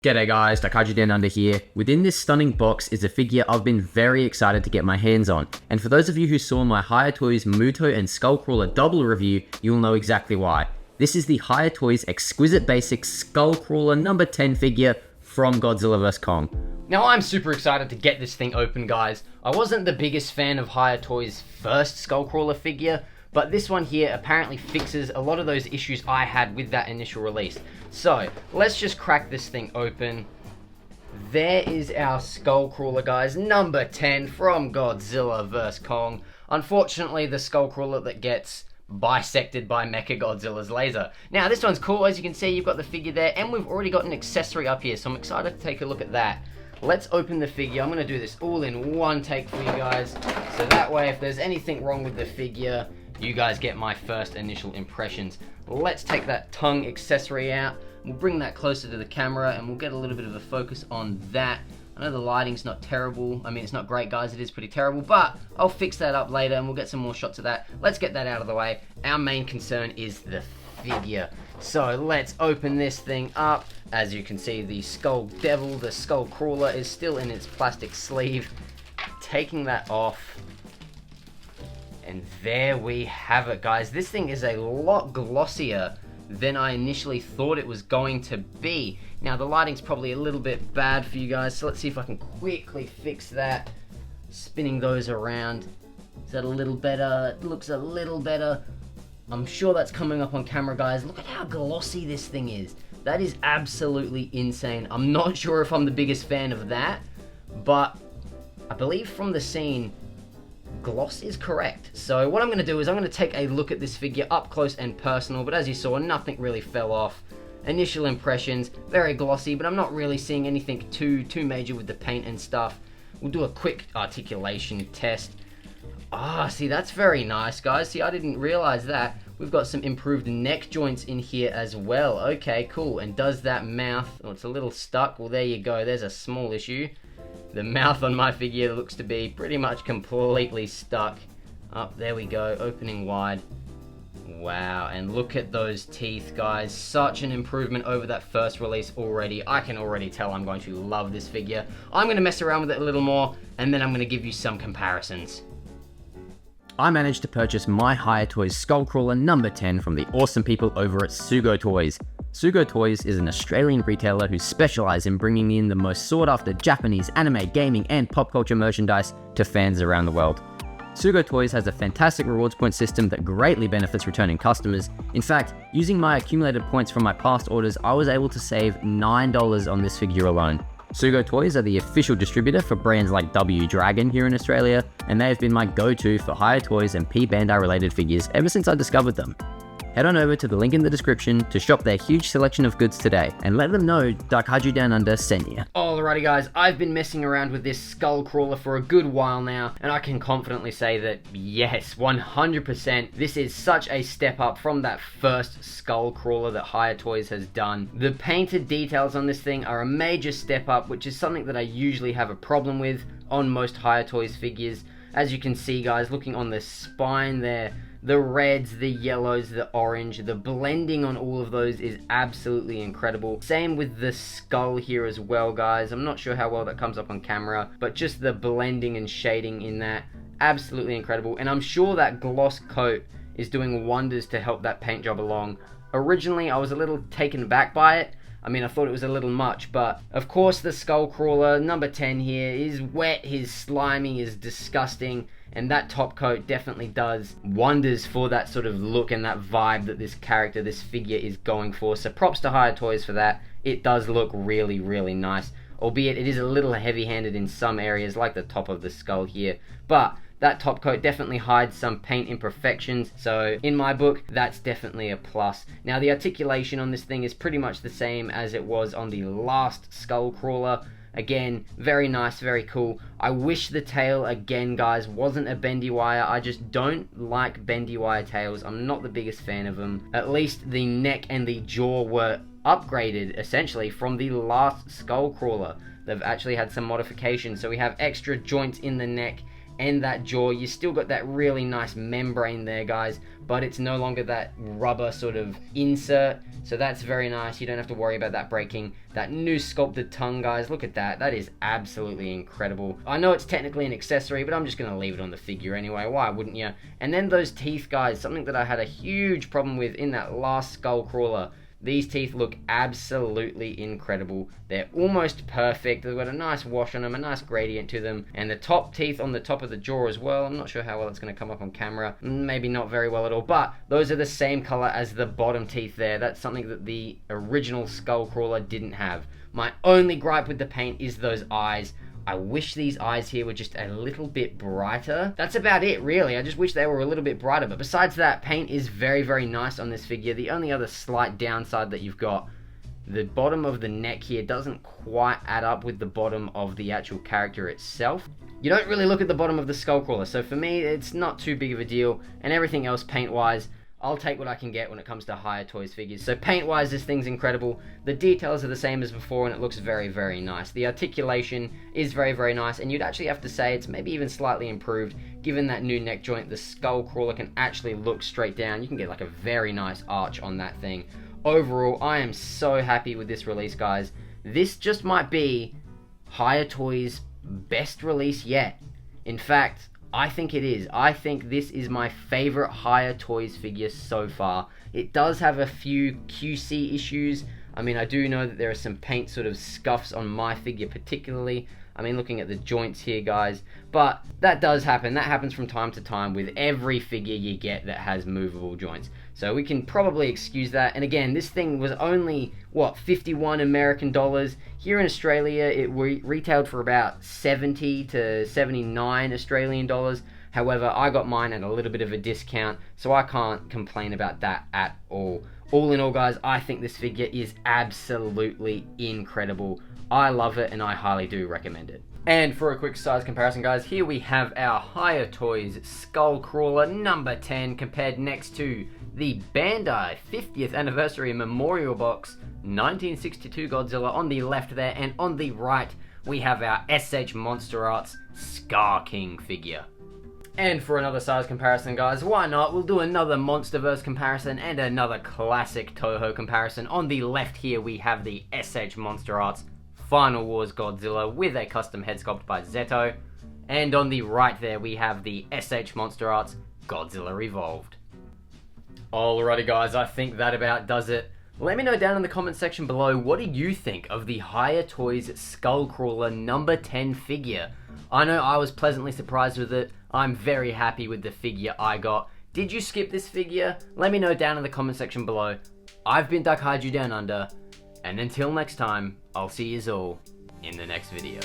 G'day guys, Daikaiju Down Under here. Within this stunning box is a figure I've been very excited to get my hands on. And for those of you who saw my Hiya Toys Muto and Skullcrawler double review, you'll know exactly why. This is the Hiya Toys Exquisite Basics Skullcrawler number 10 figure from Godzilla vs. Kong. Now I'm super excited to get this thing open, guys. I wasn't the biggest fan of Hiya Toys' first Skullcrawler figure, but this one here apparently fixes a lot of those issues I had with that initial release. So, let's just crack this thing open. There is our Skullcrawler, guys, number 10 from Godzilla vs. Kong. Unfortunately, the Skullcrawler that gets bisected by Mechagodzilla's laser. Now, this one's cool. As you can see, you've got the figure there, and we've already got an accessory up here, so I'm excited to take a look at that. Let's open the figure. I'm going to do this all in one take for you guys, so that way, if there's anything wrong with the figure, you guys get my first initial impressions. Let's take that tongue accessory out. We'll bring that closer to the camera and we'll get a little bit of a focus on that. I know the lighting's not terrible. I mean, it's not great, guys. It is pretty terrible, but I'll fix that up later and we'll get some more shots of that. Let's get that out of the way. Our main concern is the figure. So let's open this thing up. As you can see, the Skull Devil, the Skullcrawler, is still in its plastic sleeve. Taking that off. And there we have it, guys. This thing is a lot glossier than I initially thought it was going to be. Now, the lighting's probably a little bit bad for you guys, so let's see if I can quickly fix that. Spinning those around. Is that a little better? It looks a little better. I'm sure that's coming up on camera, guys. Look at how glossy this thing is. That is absolutely insane. I'm not sure if I'm the biggest fan of that, but I believe from the scene, gloss is correct. So what I'm going to do is I'm going to take a look at this figure up close and personal, but as you saw, nothing really fell off. Initial impressions, very glossy, but I'm not really seeing anything too major with the paint and stuff. We'll do a quick articulation test. See, that's very nice, guys. See, I didn't realize that. We've got some improved neck joints in here as well. Okay, cool. And does that mouth, it's a little stuck. Well, there you go. There's a small issue. The mouth on my figure looks to be pretty much completely stuck. There we go, opening wide. Wow, and look at those teeth, guys. Such an improvement over that first release already. I can already tell I'm going to love this figure. I'm going to mess around with it a little more, and then I'm going to give you some comparisons. I managed to purchase my Hiya Toys Skullcrawler number 10 from the awesome people over at Sugo Toys. Sugo Toys is an Australian retailer who specialise in bringing in the most sought-after Japanese anime, gaming and pop culture merchandise to fans around the world. Sugo Toys has a fantastic rewards point system that greatly benefits returning customers. In fact, using my accumulated points from my past orders, I was able to save $9 on this figure alone. Sugo Toys are the official distributor for brands like W Dragon here in Australia, and they have been my go-to for Hiya Toys and P Bandai related figures ever since I discovered them. Head on over to the link in the description to shop their huge selection of goods today, and let them know Daikaiju Down Under sent you. Alrighty guys, I've been messing around with this Skullcrawler for a good while now, and I can confidently say that yes, 100%, this is such a step up from that first Skullcrawler that Hiya Toys has done. The painted details on this thing are a major step up, which is something that I usually have a problem with on most Hiya Toys figures. As you can see, guys, looking on the spine there, the reds, the yellows, the orange, the blending on all of those is absolutely incredible. Same with the skull here as well, guys. I'm not sure how well that comes up on camera, but just the blending and shading in that, absolutely incredible. And I'm sure that gloss coat is doing wonders to help that paint job along. Originally, I was a little taken aback by it. I mean, I thought it was a little much, but of course the Skullcrawler, number 10 here, is wet, his slimy is disgusting, and that top coat definitely does wonders for that sort of look and that vibe that this character, this figure is going for. So props to Hiya Toys for that. It does look really, really nice, albeit it is a little heavy-handed in some areas, like the top of the skull here, but that top coat definitely hides some paint imperfections, so in my book, that's definitely a plus. Now, the articulation on this thing is pretty much the same as it was on the last Skullcrawler. Again, very nice, very cool. I wish the tail, again, guys, wasn't a bendy wire. I just don't like bendy wire tails. I'm not the biggest fan of them. At least the neck and the jaw were upgraded, essentially, from the last Skullcrawler. They've actually had some modifications, so we have extra joints in the neck and that jaw. You still got that really nice membrane there, guys, but it's no longer that rubber sort of insert, so that's very nice. You don't have to worry about that breaking. That new sculpted tongue, guys, look at that. That is absolutely incredible. I know it's technically an accessory, but I'm just going to leave it on the figure anyway. Why wouldn't you? And then those teeth, guys, something that I had a huge problem with in that last Skullcrawler. These teeth look absolutely incredible. They're almost perfect. They've got a nice wash on them, a nice gradient to them. And the top teeth on the top of the jaw as well. I'm not sure how well it's going to come up on camera. Maybe not very well at all. But those are the same color as the bottom teeth there. That's something that the original Skullcrawler didn't have. My only gripe with the paint is those eyes. I wish these eyes here were just a little bit brighter. That's about it, really. I just wish they were a little bit brighter. But besides that, paint is very, very nice on this figure. The only other slight downside that you've got, the bottom of the neck here doesn't quite add up with the bottom of the actual character itself. You don't really look at the bottom of the Skullcrawler, so for me, it's not too big of a deal. And everything else, paint-wise, I'll take what I can get when it comes to Hiya Toys figures. So paint-wise, this thing's incredible. The details are the same as before, and it looks very, very nice. The articulation is very, very nice, and you'd actually have to say it's maybe even slightly improved. Given that new neck joint, the Skullcrawler can actually look straight down. You can get like a very nice arch on that thing. Overall, I am so happy with this release, guys. This just might be Hiya Toys' best release yet. In fact, I think it is. I think this is my favorite Hiya Toys figure so far. It does have a few QC issues. I mean, I do know that there are some paint sort of scuffs on my figure particularly. I mean, looking at the joints here, guys. But that does happen. That happens from time to time with every figure you get that has movable joints. So we can probably excuse that. And again, this thing was only, what, 51 American dollars. Here in Australia, it retailed for about 70 to 79 Australian dollars. However, I got mine at a little bit of a discount, so I can't complain about that at all. All in all, guys, I think this figure is absolutely incredible. I love it, and I highly do recommend it. And for a quick size comparison, guys, here we have our Hiya Toys Skullcrawler number 10 compared next to the Bandai 50th Anniversary Memorial Box 1962 Godzilla on the left there, and on the right we have our SH Monster Arts Scar King figure. And for another size comparison, guys, why not? We'll do another Monsterverse comparison and another classic Toho comparison. On the left here we have the SH Monster Arts Final Wars Godzilla with a custom head sculpt by Zeto. And on the right there we have the SH Monster Arts Godzilla Evolved. Alrighty, guys, I think that about does it. Let me know down in the comment section below, what do you think of the Hiya Toys Skullcrawler number 10 figure? I know I was pleasantly surprised with it. I'm very happy with the figure I got. Did you skip this figure? Let me know down in the comment section below. I've been Duck Kaiju Down Under, and until next time, I'll see yous all in the next video.